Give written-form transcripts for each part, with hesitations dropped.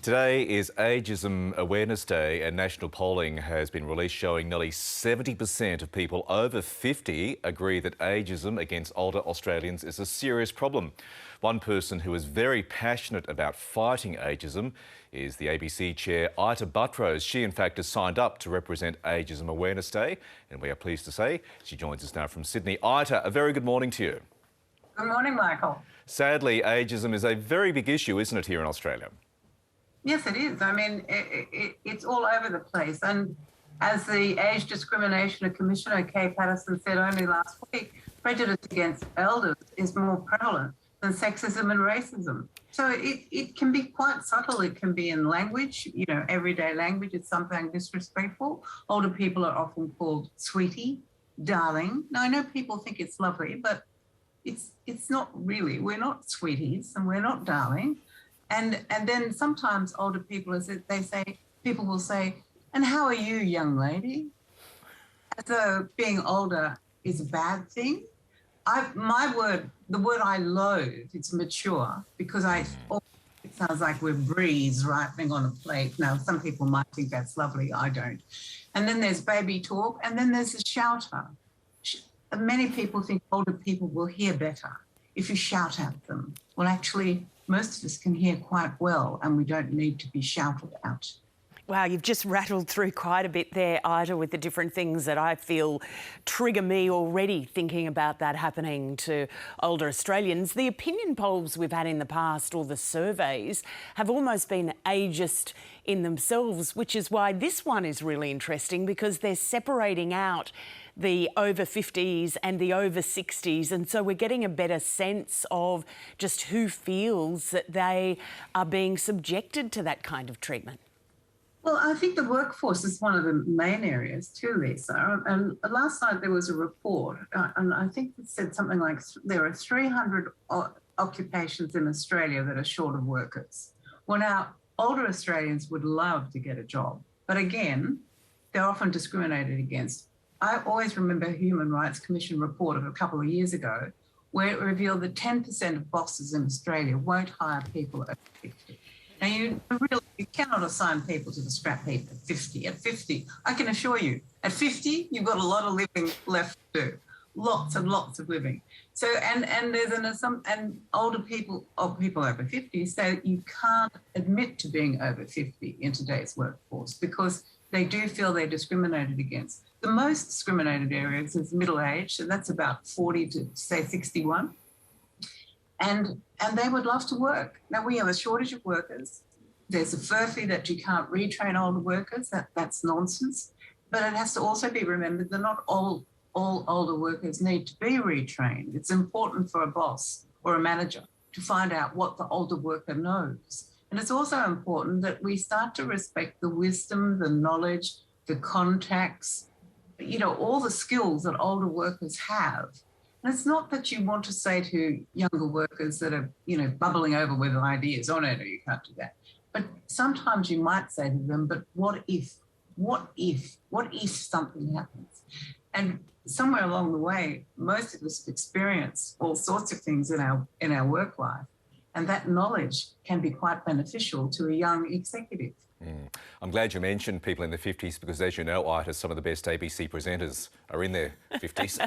Today is Ageism Awareness Day, and national polling has been released showing nearly 70% of people over 50 agree that ageism against older Australians is a serious problem. One person who is very passionate about fighting ageism is the ABC chair, Buttrose. She, in fact, has signed up to represent Ageism Awareness Day, and we are pleased to say she joins us now from Sydney. Ita, a very good morning to you. Good morning, Michael. Sadly, ageism is a very big issue, isn't it, here in Australia? Yes, it is. I mean, it's all over the place. And as the Age Discrimination Commissioner, Kay Patterson, said only last week, prejudice against elders is more prevalent than sexism and racism. So it can be quite subtle. It can be in language, everyday language is sometimes disrespectful. Older people are often called sweetie, darling. Now, I know people think it's lovely, but it's not really. We're not sweeties and we're not darling. And then sometimes older people, people will say, "And how are you, young lady?" As though being older is a bad thing. The word I loathe, it's mature, because it sounds like we're breeze ripening on a plate. Now, some people might think that's lovely, I don't. And then there's baby talk, and then there's a shouter. Many people think older people will hear better if you shout at them. Well, actually, most of us can hear quite well, and we don't need to be shouted at. Wow, you've just rattled through quite a bit there, Ita, with the different things that I feel trigger me already thinking about that happening to older Australians. The opinion polls we've had in the past, or the surveys, have almost been ageist in themselves, which is why this one is really interesting, because they're separating out the over 50s and the over 60s, and so we're getting a better sense of just who feels that they are being subjected to that kind of treatment. Well, I think the workforce is one of the main areas too, Lisa. And last night there was a report, and I think it said something like there are 300 occupations in Australia that are short of workers. Well, now, older Australians would love to get a job, but again, they're often discriminated against. I always remember a Human Rights Commission report of a couple of years ago where it revealed that 10% of bosses in Australia won't hire people over 50. Now, you cannot assign people to the scrap heap at 50. At 50, I can assure you, at 50, you've got a lot of living left to do. Lots and lots of living. So, and there's and older people, or people over 50, say that you can't admit to being over 50 in today's workforce because they do feel they're discriminated against. The most discriminated areas is middle age, so that's about 40 to, say, 61. And they would love to work. Now, we have a shortage of workers. There's a furphy that you can't retrain older workers. That's nonsense. But it has to also be remembered that not all older workers need to be retrained. It's important for a boss or a manager to find out what the older worker knows. And it's also important that we start to respect the wisdom, the knowledge, the contacts, all the skills that older workers have. And it's not that you want to say to younger workers that are, bubbling over with ideas, "Oh, no, you can't do that." But sometimes you might say to them, "But what if something happens?" And somewhere along the way, most of us have experienced all sorts of things in our work life. And that knowledge can be quite beneficial to a young executive. I'm glad you mentioned people in their 50s because, as you know, Ita, some of the best ABC presenters are in their 50s.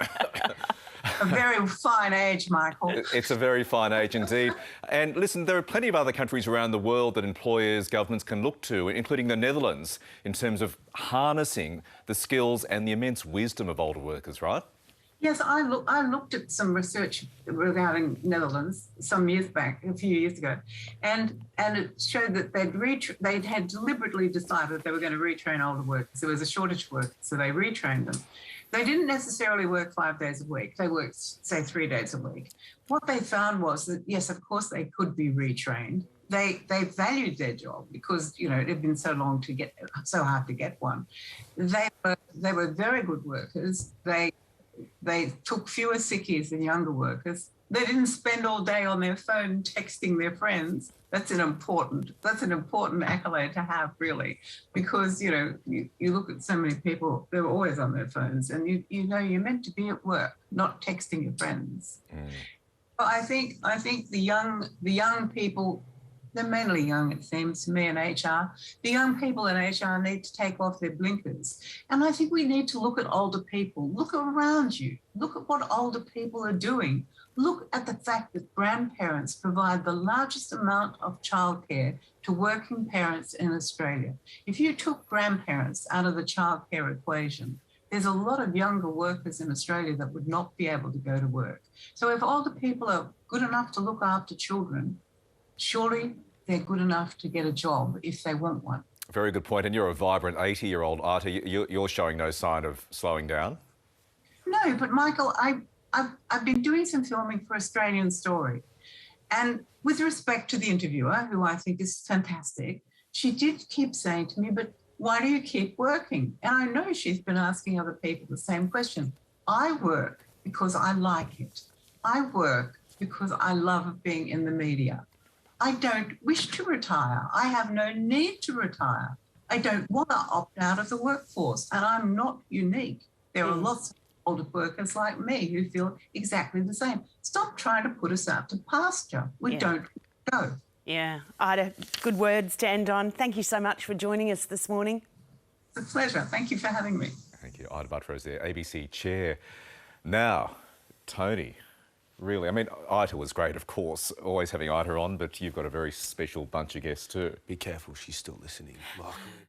A very fine age, Michael. It's a very fine age indeed. And listen, there are plenty of other countries around the world that employers, governments can look to, including the Netherlands, in terms of harnessing the skills and the immense wisdom of older workers, right? Yes, I looked at some research regarding Netherlands some years back, a few years ago, and it showed that they had deliberately decided they were going to retrain older workers. There was a shortage of workers, so they retrained them. They didn't necessarily work 5 days a week. They worked, say, 3 days a week. What they found was that, yes, of course, they could be retrained. They valued their job because, it had been so hard to get one. They were very good workers. They took fewer sickies than younger workers. They didn't spend all day on their phone texting their friends. That's an important accolade to have, really, because, you look at so many people, they're always on their phones, and you're meant to be at work, not texting your friends. I think the young people They're mainly young, it seems to me, in HR. The young people in HR need to take off their blinkers. And I think we need to look at older people. Look around you. Look at what older people are doing. Look at the fact that grandparents provide the largest amount of childcare to working parents in Australia. If you took grandparents out of the childcare equation, there's a lot of younger workers in Australia that would not be able to go to work. So if older people are good enough to look after children, surely they're good enough to get a job if they want one. Very good point. And you're a vibrant 80-year-old, Arta. You're showing no sign of slowing down. No, but Michael, I've been doing some filming for Australian Story. And with respect to the interviewer, who I think is fantastic, she did keep saying to me, but why do you keep working? And I know she's been asking other people the same question. I work because I like it. I work because I love being in the media. I don't wish to retire. I have no need to retire. I don't want to opt out of the workforce, and I'm not unique. There are lots of older workers like me who feel exactly the same. Stop trying to put us out to pasture. We don't go. Yeah, Ida, good words to end on. Thank you so much for joining us this morning. It's a pleasure. Thank you for having me. Thank you, Ida Buttrose there, ABC Chair. Now, Tony, really, I mean, Ida was great, of course, always having Ida on, but you've got a very special bunch of guests too. Be careful, she's still listening, Michael.